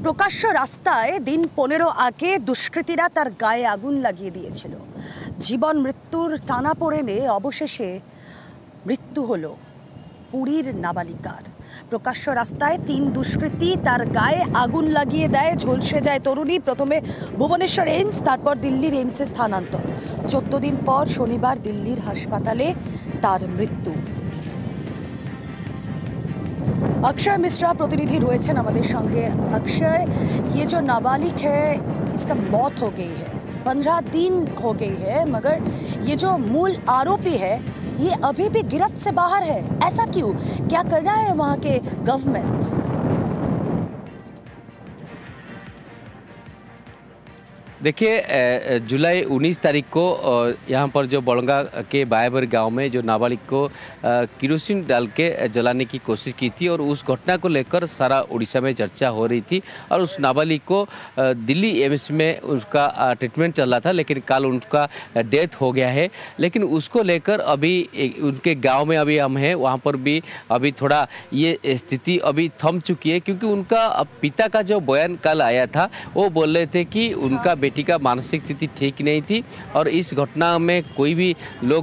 প্রকাশ্য রাস্তায় দিন 15 আগে দুষ্কৃতীরা তার গায়ে আগুন লাগিয়ে দিয়েছিল। জীবন মৃত্যুর টানাপোড়েনে অবশেষে মৃত্যু হলো পুরীর নাবালিকার। প্রকাশ্য রাস্তায় 3 দুষ্কৃতী তার গায়ে আগুন লাগিয়ে দেয়। ঝলসে যায় তরুণী। প্রথমে ভুবনেশ্বর এইমস, তারপর দিল্লির এইমসে স্থানান্তর। 14 দিন পর শনিবার দিল্লির হাসপাতালে তার মৃত্যু। अक्षय मिश्रा प्रतिनिधि রয়েছেন আমাদের সঙ্গে। अक्षय, ये जो नाबालिग है इसका मौत हो गई है, 15 दिन हो गई है, मगर ये जो मूल आरोपी है ये अभी भी गिरफ्त से बाहर है। ऐसा क्यों? क्या कर रहा है वहाँ के गवर्नमेंट? देखिए, जुलाई 19 तारीख को यहाँ पर जो बड़ंगा के बायाबर गांव में जो नाबालिग को किरोसिन डाल के जलाने की कोशिश की थी और उस घटना को लेकर सारा उड़ीसा में चर्चा हो रही थी और उस नाबालिग को दिल्ली एम्स में उसका ट्रीटमेंट चल रहा था, लेकिन कल उनका डेथ हो गया है। लेकिन उसको लेकर अभी उनके गांव में अभी हम हैं, वहाँ पर भी अभी थोड़ा ये स्थिति अभी थम चुकी है, क्योंकि उनका पिता का जो बयान कल आया था वो बोल रहे थे कि उनका बेटी का मानसिक स्थिति ठीक नहीं थी और इस घटना में कोई भी लोग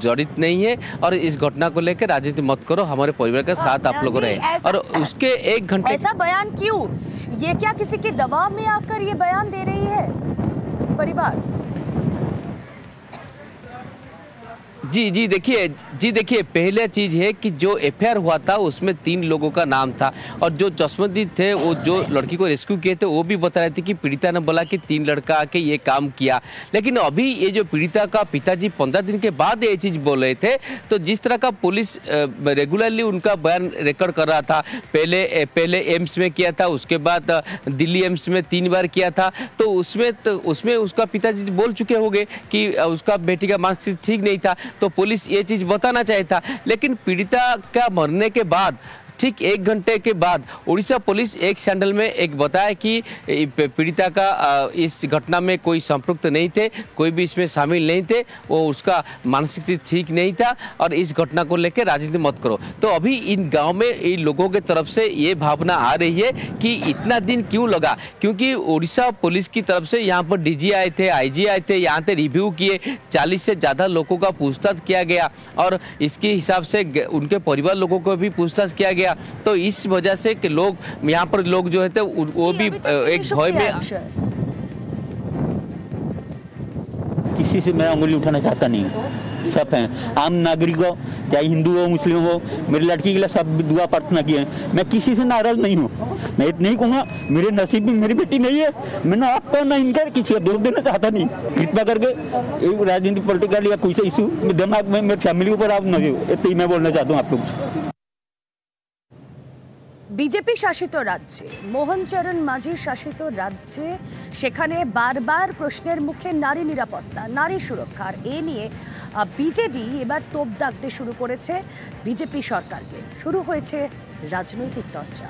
जड़ित नहीं है और इस घटना को लेकर राजनीति मत करो, हमारे परिवार का साथ आप लोग रहे। और उसके 1 घंटे ऐसा बयान क्यों? ये क्या किसी के दबाव में आकर ये बयान दे रही है परिवार? जी देखिए, पहले चीज है कि जो एफआईआर हुआ था उसमें 3 लोगों का नाम था और जो चश्मदीद थे वो जो लड़की को रेस्क्यू किए थे वो भी बता रहे थे कि पीड़िता ने बोला कि 3 लड़का आके ये काम किया। लेकिन अभी ये जो पीड़िता का पिताजी 15 दिन के बाद ये चीज बोल रहे थे, तो जिस तरह का पुलिस रेगुलरली उनका बयान रिकॉर्ड कर रहा था, पहले एम्स में किया था, उसके बाद दिल्ली एम्स में 3 बार किया था, तो उसमें उसका पिताजी बोल चुके होंगे कि उसका बेटी का मानसिक ठीक नहीं था, तो पुलिस ये चीज बताना चाहता। लेकिन पीड़िता का मरने के बाद ठीक 1 घंटे के बाद उड़ीसा पुलिस एक सैंडल में एक बताया कि पीड़िता का इस घटना में कोई संपृक्त नहीं थे, कोई भी इसमें शामिल नहीं थे, वो उसका मानसिक स्थिति ठीक नहीं था और इस घटना को लेकर राजनीति मत करो। तो अभी इन गांव में इन लोगों के तरफ से ये भावना आ रही है कि इतना दिन क्यों लगा, क्योंकि उड़ीसा पुलिस की तरफ से यहाँ पर डीजी आए थे, आईजी आए थे, यहाँ पे रिव्यू किए, 40 से ज़्यादा लोगों का पूछताछ किया गया और इसके हिसाब से उनके परिवार लोगों को भी पूछताछ किया गया। तो इस वजह से कि लोग यहाँ पर लोग जो है वो भी एक भय में। किसी से मैं उंगली उठाना चाहता नहीं, सब हैं आम नागरिक हो, चाहे हिंदू हो मुस्लिम हो, मेरी लड़की के लिए सब दुआ प्रार्थना किए हैं। मैं किसी से नाराज नहीं हूँ। मैं इतना ही कहूँगा, मेरे नसीब में मेरी बेटी नहीं है, मैंने आपको ना इनकार किसी को दोष देना चाहता नहीं। कृपया करके राजनीति पॉलिटिकल या कोई से इशू दिमाग में मेरी फैमिली ऊपर आप न दो, इतना ही मैं बोलना चाहता हूँ आप लोग। বিজেপি শাসিত রাজ্যে, মোহনচরণ মাঝি শাসিত রাজ্যে, সেখানে বারবার প্রশ্নের মুখে নারী নিরাপত্তা, নারী সুরক্ষার এ নিয়ে বিজেডি এবার তোপ দাগতে শুরু করেছে বিজেপি সরকারকে। শুরু হয়েছে রাজনৈতিক চর্চা।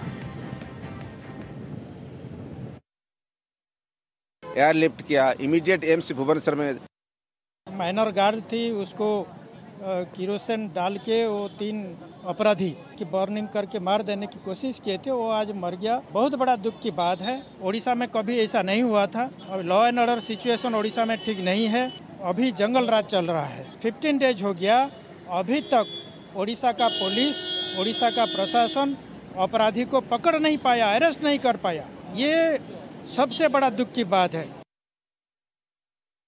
एयरलिफ्ट किया, इमीडिएट एम्स भुवनेश्वर में माइनर गर्ल थी, उसको किरोसिन डाल के वो 3 अपराधी की बर्निंग करके मार देने की कोशिश किए थे, वो आज मर गया। बहुत बड़ा दुख की बात है। ओडिशा में कभी ऐसा नहीं हुआ था। अब law and order situation Odisha में ठीक नहीं है। अभी जंगल राज चल रहा है। 15 डेज हो गया, अभी तक ओडिशा का पुलिस, ओडिशा का प्रशासन अपराधी को पकड़ नहीं पाया, अरेस्ट नहीं कर पाया। ये सबसे बड़ा दुख की बात है।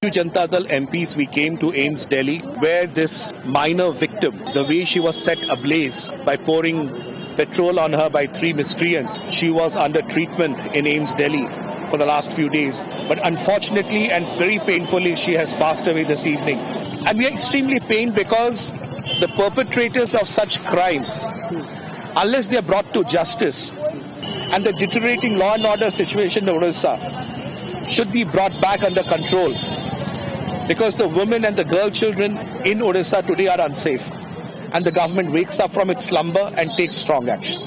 Janata Dal MPs, we came to AIIMS Delhi, where this minor victim, the way she was set ablaze by pouring petrol on her by 3 miscreants, she was under treatment in AIIMS Delhi for the last few days. But unfortunately and very painfully, she has passed away this evening. And we are extremely pained because the perpetrators of such crime, unless they are brought to justice, and the deteriorating law and order situation in Odisha should be brought back under control, because the women and the girl children in Odisha today are unsafe, and the government wakes up from its slumber and takes strong action.